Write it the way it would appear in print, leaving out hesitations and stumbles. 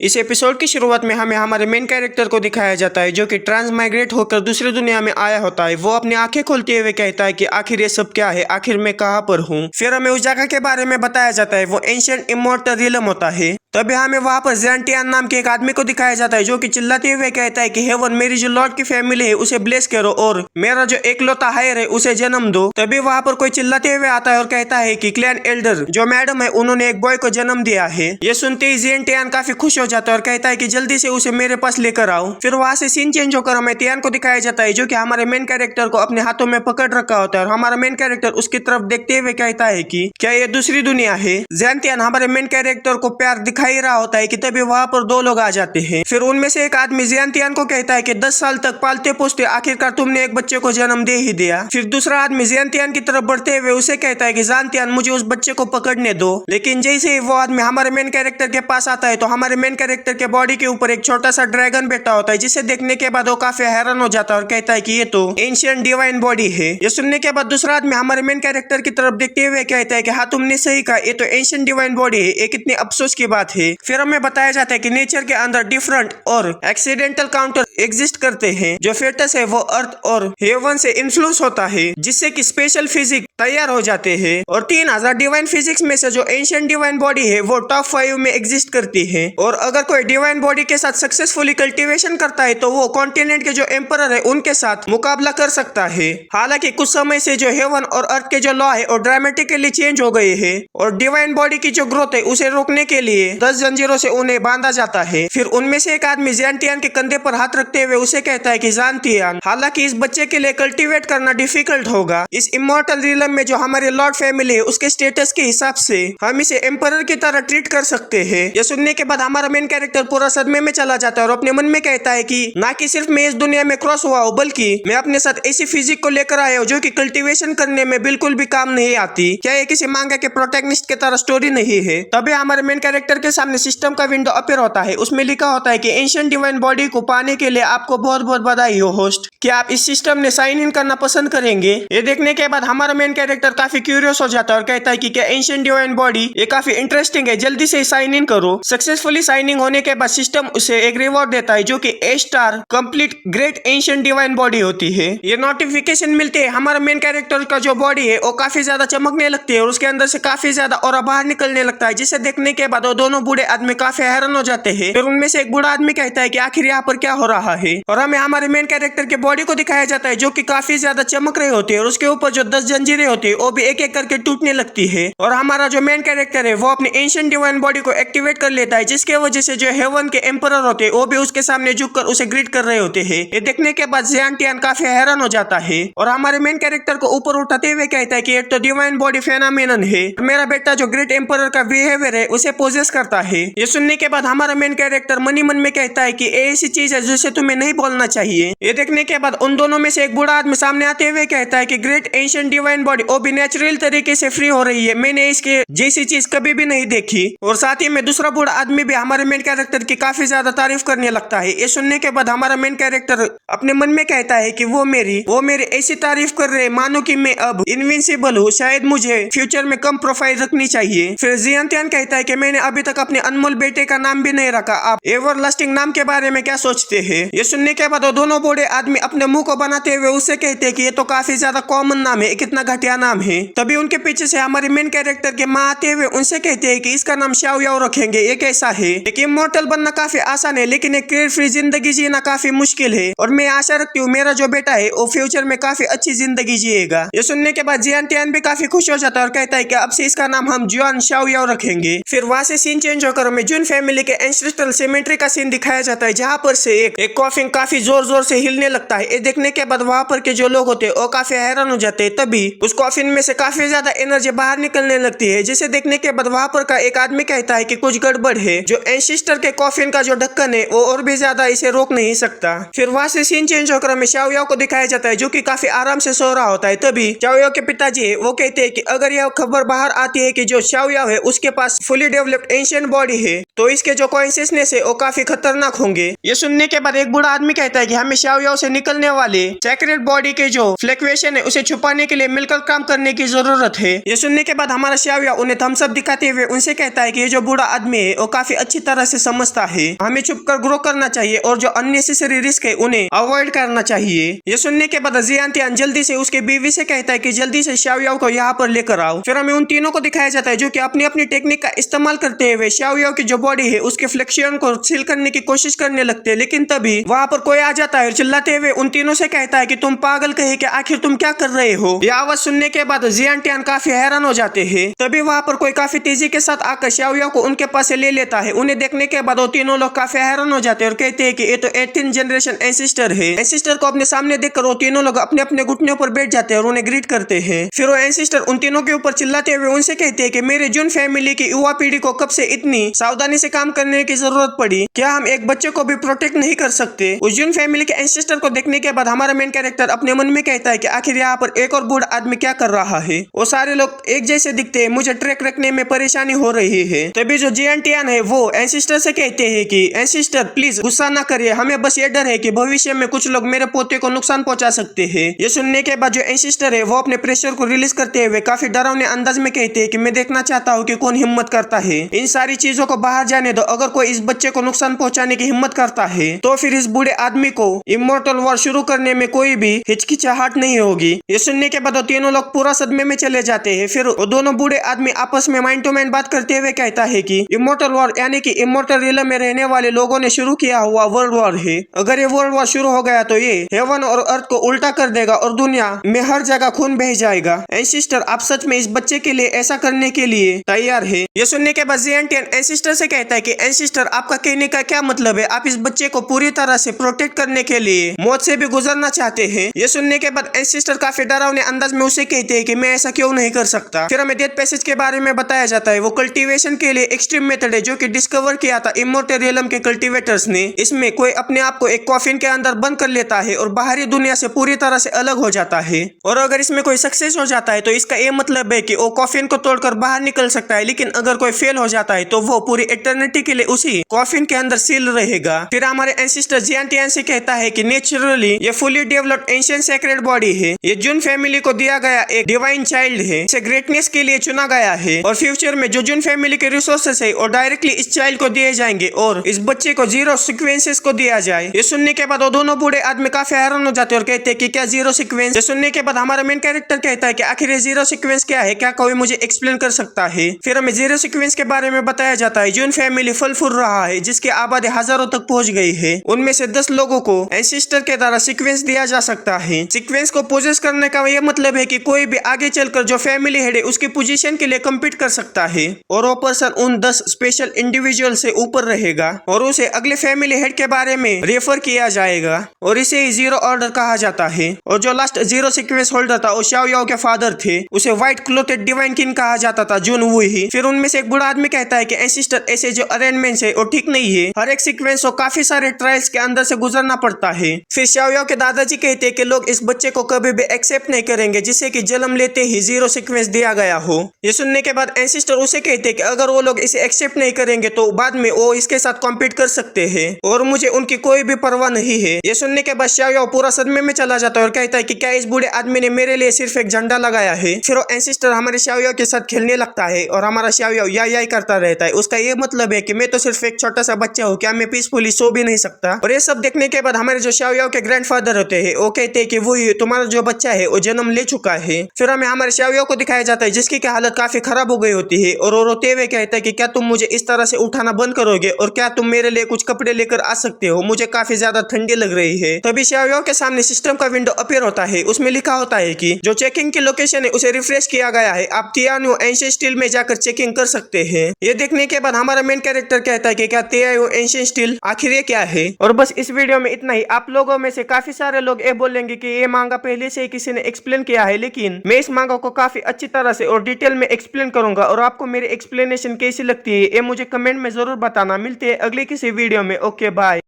इस एपिसोड की शुरुआत में हमें हमारे मेन कैरेक्टर को दिखाया जाता है जो कि ट्रांस माइग्रेट होकर दूसरी दुनिया में आया होता है। वो अपनी आंखें खोलते हुए कहता है कि आखिर ये सब क्या है, आखिर मैं कहाँ पर हूँ। फिर हमें उस जगह के बारे में बताया जाता है, वो एंशिएंट इमॉर्टल रियलम होता है। तभी हमें वहाँ पर ज़ेंटियान नाम के एक आदमी को दिखाया जाता है जो कि चिल्लाते हुए कहता है कि हेवन, मेरी जो लॉर्ड की फैमिली है उसे ब्लेस करो और मेरा जो एकलौता हायर है उसे जन्म दो। तभी वहाँ पर कोई चिल्लाते हुए आता है और कहता है कि क्लैन एल्डर जो मैडम है उन्होंने एक बॉय को जन्म दिया है। ये सुनते ही ज़ेंटियान काफी खुश हो जाता है और कहता है कि जल्दी से उसे मेरे पास लेकर आओ। फिर वहाँ से सीन चेंज होकर हमें तियान को दिखाया जाता है जो कि हमारे मेन कैरेक्टर को अपने हाथों में पकड़ रखा होता है और हमारा मेन कैरेक्टर उसकी तरफ देखते हुए कहता है कि क्या ये दूसरी दुनिया है। ज़ेंटियान हमारे मेन कैरेक्टर को प्यार दिखाई रहा होता है कि तभी वहाँ पर दो लोग आ जाते हैं। फिर उनमें से एक आदमी ज़ेंटियान को कहता है कि 10 साल तक पालते पोसते आखिरकार तुमने एक बच्चे को जन्म दे ही दिया। फिर दूसरा आदमी ज़ेंटियान की तरफ बढ़ते हुए उसे कहता है कि ज़ेंटियान, मुझे उस बच्चे को पकड़ने दो। लेकिन जैसे ही वो आदमी हमारे मेन कैरेक्टर के पास आता है तो हमारे मेन कैरेक्टर के बॉडी के ऊपर एक छोटा सा ड्रैगन बैठा होता है, जिसे देखने के बाद वो काफी हैरान हो जाता है और कहता है कि ये तो एंशिएंट डिवाइन बॉडी है। ये सुनने के बाद दूसरा आदमी हमारे मेन कैरेक्टर की तरफ देखते हुए कहता है कि हाँ, तुमने सही कहा, ये तो एंशिएंट डिवाइन बॉडी है। ये कितनी अफसोस की बात है। फिर हमें बताया जाता है कि नेचर के अंदर डिफरेंट और एक्सीडेंटल काउंटर एग्जिस्ट करते हैं। जो फेटस है वो अर्थ और हेवन से इन्फ्लुएंस होता है, जिससे कि स्पेशल फिजिक्स तैयार हो जाते हैं। और 3000 डिवाइन फिजिक्स में से जो एंशिएंट डिवाइन बॉडी है वो टॉप 5 में एग्जिस्ट करती है। और अगर कोई डिवाइन बॉडी के साथ सक्सेसफुली कल्टीवेशन करता है तो वो कॉन्टिनेंट के जो एम्परर है उनके साथ मुकाबला कर सकता है। हालांकि कुछ समय से जो हेवन और अर्थ के जो लॉ है वो ड्रामेटिकली चेंज हो गए हैं और डिवाइन बॉडी की जो ग्रोथ है उसे रोकने के लिए 10 जंजीरों से उन्हें बांधा जाता है। फिर उनमें से एक आदमी ज़ेंटियान के कंधे पर हाथ रखते हुए उसे कहता है कि ज़ेंटियान, हालांकि इस बच्चे के लिए कल्टीवेट करना डिफिकल्ट होगा। इस इमॉर्टल रियलम में जो हमारी लॉर्ड फैमिली है उसके स्टेटस के हिसाब से हम इसे एम्परर की तरह ट्रीट कर सकते हैं। यह सुनने के बाद हमारा मेन कैरेक्टर पूरा सदमे में चला जाता है और अपने मन में कहता है कि ना कि सिर्फ मैं इस दुनिया में क्रॉस हुआ हूँ, बल्कि मैं अपने साथ ऐसी फिजिक को लेकर आया हूँ जो कि कल्टीवेशन करने में बिल्कुल भी काम नहीं आती। क्या ये किसी मांगा के प्रोटैगनिस्ट की तरह स्टोरी नहीं है। तभी हमारे मेन कैरेक्टर के सामने सिस्टम का विंडो अपीयर होता है। उसमें लिखा होता है कि एंशिएंट डिवाइन बॉडी को पाने के लिए आपको बहुत बहुत बधाई हो होस्ट, क्या आप इस सिस्टम में साइन इन करना पसंद करेंगे। ये देखने के बाद हमारा मेन कैरेक्टर काफी क्यूरियस हो जाता है और कहता है कि क्या एंशिएंट डिवाइन बॉडी ये काफी इंटरेस्टिंग है, जल्दी से साइन इन करो। सक्सेसफुली साइनिंग होने के बाद सिस्टम उसे एक रिवॉर्ड देता है जो कि A star complete great ancient divine body होती है। ये नोटिफिकेशन मिलते हैं हमारा मेन कैरेक्टर का जो बॉडी है वो काफी ज्यादा चमकने लगती है और उसके अंदर से काफी ज्यादा और बाहर निकलने लगता है, जिसे देखने के बाद वो दोनों बूढ़े आदमी काफी हैरान हो जाते हैं। फिर उनमें से एक बूढ़ा आदमी कहता है कि आखिर यहाँ पर क्या हो रहा है और हमें हमारे मेन कैरेक्टर के बॉडी को दिखाया जाता है जो कि काफी ज्यादा चमक रहे होते हैं और उसके ऊपर जो 10 जंजीरें होती है वो भी एक एक करके टूटने लगती है। और हमारा जो मेन कैरेक्टर है वो अपने एंशिएंट डिवाइन बॉडी को एक्टिवेट कर लेता है, जिसके वजह से जो हेवन के एम्परर होते हैं वो भी उसके सामने झुककर उसे ग्रीट कर रहे होते हैं। ये देखने के बाद ज़ेंटियान काफी हैरान हो जाता है और हमारे मेन कैरेक्टर को ऊपर उठाते हुए कहता है कि एक तो डिवाइन बॉडी फेनोमेनन है, मेरा बेटा जो ग्रेट एम्परर का बिहेवियर है उसे पोजेस करता है। ये सुनने के बाद हमारा मेन कैरेक्टर मनी मन में कहता है कि ऐसी चीज है जिसे तुम्हें नहीं बोलना चाहिए। ये देखने के बाद उन दोनों में से एक बूढ़ा आदमी सामने आते हुए कहता है कि ग्रेट एंशिएंट डिवाइन बॉडी वो भी नेचुरल तरीके से फ्री हो रही है, मैंने इसके जैसी चीज कभी भी नहीं देखी। और साथ ही में दूसरा बूढ़ा आदमी भी हमारे मेन कैरेक्टर की काफी ज्यादा तारीफ करने लगता है। ये सुनने के बाद हमारा मेन कैरेक्टर अपने मन में कहता है कि वो मेरी ऐसी तारीफ कर रहे मानो कि मैं अब इनविंसिबल हूँ, शायद मुझे फ्यूचर में कम प्रोफाइल रखनी चाहिए। फिर ज़ेंटियान कहता है कि मैंने अभी तक अपने अनमोल बेटे का नाम भी नहीं रखा, आप एवरलास्टिंग नाम के बारे में क्या सोचते हैं। ये सुनने के बाद दोनों बूढ़े आदमी अपने मुंह को बनाते हुए उससे कहते हैं कि ये तो काफी ज्यादा कॉमन नाम है, कितना घटिया नाम है। तभी उनके पीछे से हमारे मेन कैरेक्टर के माँ आते हुए उनसे कहते हैं कि इसका नाम शाओ याओ रखेंगे। ये कैसा है, एक इमॉर्टल बनना काफी आसान है लेकिन एक केयर फ्री जिंदगी जीना काफी मुश्किल है और मैं आशा रखती हूँ मेरा जो बेटा है वो फ्यूचर में काफी अच्छी जिंदगी जिएगा। ये सुनने के बाद ज़ेंटियान भी काफी खुश हो जाता है और कहता है कि अब से इसका नाम हम जुआन शाओ याओ रखेंगे। फिर वहाँ से सीन चेंज होकर हमें जुन फैमिली के एंसेस्ट्रल सेमेट्री का सीन दिखाया जाता है, जहाँ पर से एक कॉफिन काफी जोर जोर से हिलने लगता है। ये देखने के बाद वहाँ पर के जो लोग होते हैं वो काफी हैरान हो जाते हैं। तभी उस कॉफिन में से काफी ज्यादा एनर्जी बाहर निकलने लगती है, जिसे देखने के बाद वहाँ पर का एक आदमी कहता है कि कुछ गड़बड़ है, जो एंसेस्टर के कॉफिन का जो ढक्कन है वो और भी ज्यादा इसे रोक नहीं सकता। फिर वहाँ से सीन चेंज होकर हमें शाओ याओ को दिखाया जाता है जो कि काफी आराम से सो रहा होता है। तभी शाओ याओ के पिताजी है वो कहते हैं कि अगर यह खबर बाहर आती है कि जो शाओ याओ है उसके पास फुली डेवलप्ड एंशिएंट बॉडी है तो इसके जो कॉन्शियसनेस है वो काफी खतरनाक होंगे। ये सुनने के बाद एक बूढ़ा आदमी कहता है कि हमें शाओ याओ से निकलने वाले सेक्रेट बॉडी के जो फ्लक्चुएशन है उसे छुपाने के लिए मिलकर काम करने की जरूरत है। ये सुनने के बाद हमारा शाओ याओ उन्हें थम्स अप दिखाते हुए उनसे कहता है कि ये जो बूढ़ा आदमी है वो काफी अच्छी तरह से समझता है। हमें छुप कर ग्रो करना चाहिए और जो अननेसेसरी रिस्क है उन्हें अवॉइड करना चाहिए। ये सुनने के बाद जियान तियान जल्दी से उसके बीवी से कहता है कि जल्दी से शाओयाओ को यहाँ पर लेकर आओ। फिर हमें उन तीनों को दिखाया जाता है जो कि अपनी अपनी टेक्निक का इस्तेमाल करते हुए शाओयाओ की जो बॉडी है उसके फ्लेक्शन को सील करने की कोशिश करने लगते हैं। लेकिन तभी वहाँ पर कोई आ जाता है और चिल्लाते हुए उन तीनों से कहता है कि तुम पागल कहे कि आखिर तुम क्या कर रहे हो। यह आवाज सुनने के बाद जियान तियान काफी हैरान हो जाते हैं। तभी वहाँ पर कोई काफी तेजी के साथ आकर शाओयाओ को उनके पास से ले लेता है। उन्हें देखने के बाद वो तीनों लोग काफी हैरान हो जाते हैं और कहते हैं कि ये तो 18th जनरेशन एंसेस्टर है। एंसेस्टर को अपने सामने देखकर वो तीनों लोग अपने अपने घुटनों पर बैठ जाते हैं और उन्हें ग्रीट करते हैं। फिर वो एंसेस्टर उन तीनों के ऊपर चिल्लाते हुए उनसे कहते हैं कि मेरे जुन फैमिली की युवा पीढ़ी को कब से इतनी सावधानी से काम करने की जरूरत पड़ी, क्या हम एक बच्चे को भी प्रोटेक्ट नहीं कर सकते। उस जुन फैमिली के एंसेस्टर को देखने के बाद हमारा मेन कैरेक्टर अपने मन में कहता है कि आखिर यहाँ पर एक और बूढ़ा आदमी क्या कर रहा है। वो सारे लोग एक जैसे दिखते हैं, मुझे ट्रैक रखने में परेशानी हो रही है। तभी जो जियान तियान है वो एंसेस्टर से कहते हैं कि एंसेस्टर प्लीज गुस्सा ना करिए, हमें बस ये डर है कि भविष्य में कुछ लोग मेरे पोते को नुकसान पहुंचा सकते हैं। ये सुनने के बाद जो एंसेस्टर है वो अपने प्रेशर को रिलीज करते हुए काफी डरावने अंदाज में कहते हैं कि मैं देखना चाहता हूँ कि कौन हिम्मत करता है इन सारी चीजों को बाहर जाने दो। अगर कोई इस बच्चे को नुकसान पहुंचाने की हिम्मत करता है तो फिर इस बूढ़े आदमी को इमोर्टल वॉर शुरू करने में कोई भी हिचकिचाहट नहीं होगी। ये सुनने के बाद तीनों लोग पूरा सदमे में चले जाते हैं। फिर वो दोनों बूढ़े आदमी आपस में माइंड टू माइंड बात करते हुए कहता है कि इमोर्टल वॉर यानी कि इमोर्टल रियलम में रहने वाले लोगों ने शुरू किया हुआ वर्ल्ड वॉर है। अगर ये वर्ल्ड वॉर शुरू हो गया तो ये हेवन और अर्थ को उल्टा कर देगा और दुनिया में हर जगह खून बह जाएगा। एंसेस्टर आप सच में इस बच्चे के लिए ऐसा करने के लिए तैयार है। ये सुनने के बाद जियान तियान एंसेस्टर से कहता है कि एंसेस्टर आपका कहने का क्या मतलब है, आप इस बच्चे को पूरी तरह से प्रोटेक्ट करने के लिए मौत से भी गुजरना चाहते हैं। ये सुनने के बाद एंसेस्टर काफी डरावने अंदाज में उसे कहते हैं कि मैं ऐसा क्यों नहीं कर सकता। फिर हमें डेथ पैसेज के बारे में बताया जाता है। वो कल्टीवेशन के लिए एक्सट्रीम मेथड है जो कि डिस्कवर किया था इमोर्टल रियलम के कल्टीवेटर्स ने। इसमें कोई अपने आप को एक कॉफिन के अंदर बंद कर लेता है और बाहरी दुनिया से पूरी तरह से अलग हो जाता है। और अगर इसमें कोई सक्सेस हो जाता है तो इसका ये मतलब है कि वो कॉफिन को तोड़कर बाहर निकल सकता है। लेकिन अगर कोई फेल हो जाता है तो वो पूरी इटर्निटी के लिए उसी कॉफिन के अंदर सील रहेगा। फिर हमारे एंसेस्टर जियान तियान से कहता है कि नेचुरली ये fully developed ancient sacred body है। ये जुन फैमिली को दिया गया एक डिवाइन चाइल्ड है। इसे ग्रेटनेस के लिए चुना गया है और फ्यूचर में जो जुन फैमिली के रिसोर्सेस है और डायरेक्टली इस चाइल्ड को दिए जाएंगे और इस बच्चे को 0 सीक्वेंसेस को दिया जाए। ये सुनने के बाद वो दोनों बूढ़े आदमी काफी हैरान हो जाते हैं और कहते हैं कि क्या 0 सीक्वेंस। ये सुनने के बाद हमारा मेन कैरेक्टर कहता है कि आखिर ये 0 सीक्वेंस क्या है, क्या कोई मुझे एक्सप्लेन कर सकता है। फिर हमें 0 सीक्वेंस के बारे में बताया जाता है। जुन फैमिली फल फूल रहा है जिसकी आबादी हजारों तक पहुंच गई है। उनमें से 10 लोगों को एंसेस्टर के द्वारा सीक्वेंस दिया जा सकता है। सीक्वेंस को पोजेस करने का यह मतलब है कि कोई भी आगे चलकर जो फैमिली हेड है उसकी पोजीशन के लिए कम्पीट कर सकता है और वो पर्सन उन 10 स्पेशल इंडिविजुअल से ऊपर रहेगा और उसे अगले फैमिली हेड के बारे में रेफर किया जाएगा और इसे ही 0 ऑर्डर कहा जाता है। और जो लास्ट 0 सीक्वेंस होल्डर था वो शाओयाओ के फादर थे। उसे व्हाइट क्लोथेड डिवाइन किंग कहा जाता था, जुन वू ही। फिर उनमें से एक बूढ़ा आदमी कहता है कि एंसेस्टर ऐसे जो अरेंजमेंट है वो ठीक नहीं है। हर एक सीक्वेंस को काफी सारे ट्रायल्स के अंदर से गुजरना पड़ता है। फिर शाओयाओ के दादाजी कहते हैं कि लोग इस बच्चे को कभी भी एक्सेप्ट नहीं करेंगे जिसे कि जन्म लेते ही 0 सीक्वेंस दिया गया हो। ये सुनने के बाद एंसेस्टर उसे कहते हैं कि अगर वो लोग इसे एक्सेप्ट नहीं करेंगे तो बाद में वो इसके साथ कॉम्पीट कर सकते हैं और मुझे उनकी कोई भी परवाह नहीं है। ये सुनने के बाद शाओयाओ पूरा सदमे में चला जाता है और कहता है कि क्या इस बूढ़े आदमी ने मेरे लिए सिर्फ एक झंडा लगाया है। फिर वो एंसेस्टर हमारे शाओयाओ के साथ खेलने लगता है और हमारा शाओयाओ या करता रहता है। उसका ये मतलब है कि मैं तो सिर्फ एक छोटा सा बच्चा हूँ, क्या मैं पीसफुली सो भी नहीं सकता। और ये सब देखने के बाद हमारे जो शाओयाओ के ग्रैंडफादर होते हैं वो कहते हैं कि वही तुम्हारा जो बच्चा है वो जन्म ले चुका है। फिर हमें हमारे शाओयाओ को दिखाया जाता है जिसकी हालत काफी खराब हो गई होती है और वो रोते हुए कहता है कि क्या तुम मुझे इस तरह से उठाना बंद करोगे और क्या तुम मेरे लिए कुछ कपड़े लेकर आ सकते हो, मुझे काफी ज्यादा ठंडी लग रही है। तभी शाओयाओ के सामने सिस्टम का विंडो अपीयर होता है। उसमें लिखा होता है कि जो चेकिंग की लोकेशन है उसे रिफ्रेश किया गया है, आप तियानो एंशिएंट स्टील में जाकर चेकिंग कर सकते हैं। ये देखने के बाद हमारा मेन कैरेक्टर कहता है कि क्या तियानो एंशिएंट स्टील आखिर ये क्या है। और बस इस वीडियो में इतना ही। आप लोगों में से काफी सारे लोग ये बोलेंगे कि ये मांगा पहले से ही किसी ने एक्सप्लेन किया है, लेकिन मैं इस मांगा को काफी अच्छी तरह से और डिटेल में एक्सप्लेन करूंगा और आपको मेरी एक्सप्लेनेशन कैसी लगती है ये मुझे कमेंट में जरूर बताना। मिलते हैं अगले किसी वीडियो में। Okay bye.